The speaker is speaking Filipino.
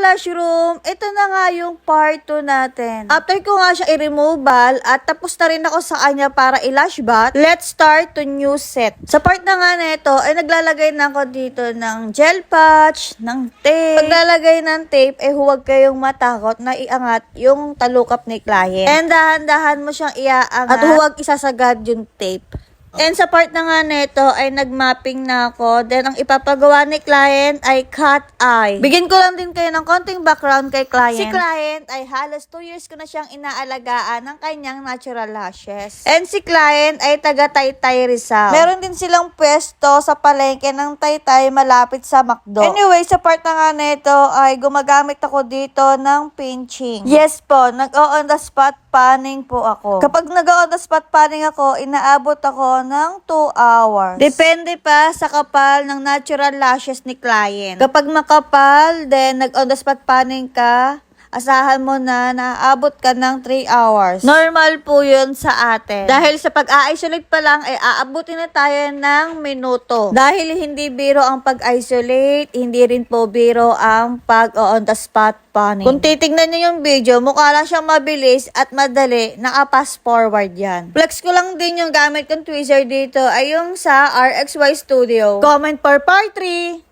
ka-lash room, ito na nga yung part 2 natin. After ko nga siya i-removal at tapos na rin ako sa kanya para i-lash bath, let's start to new set. Sa part na nga nito ay naglalagay na ako dito ng gel patch, ng tape. Paglalagay ng tape ay huwag kayong matakot na iangat yung talukap ni client. And dahan-dahan mo siyang iaangat at huwag isasagad yung tape. And sa part na nga nito ay nagmapping na ako. Then ang ipapagawa ni client ay cat eye. Bigyan ko lang din kayo ng konting background kay client. Si client ay halos 2 years ko na siyang inaalagaan ng kanyang natural lashes. And si client ay taga Taytay Rizal. Meron din silang pwesto sa palengke ng Taytay malapit sa McDo. Anyway, sa part na nga nito ay gumagamit ako dito ng pinching. Yes po, nag-on the spot panning po ako. Kapag nag-on the spot panning ako, inaabot ako ng 2 hours. Depende pa sa kapal ng natural lashes ni client. Kapag makapal, then nag-on the spot panning ka, asahan mo na naaabot ka ng 3 hours. Normal po yun sa atin. Dahil sa pag-a-isolate pa lang, ay aabutin na tayo ng minuto. Dahil hindi biro ang pag-isolate, hindi rin po biro ang pag-on the spot panning. Kung titignan niyo yung video, mukha lang siyang mabilis at madali, naka-pass forward yan. Flex ko lang din yung gamit kong tweezer dito ay yung sa RXY Studio. Comment for part 3!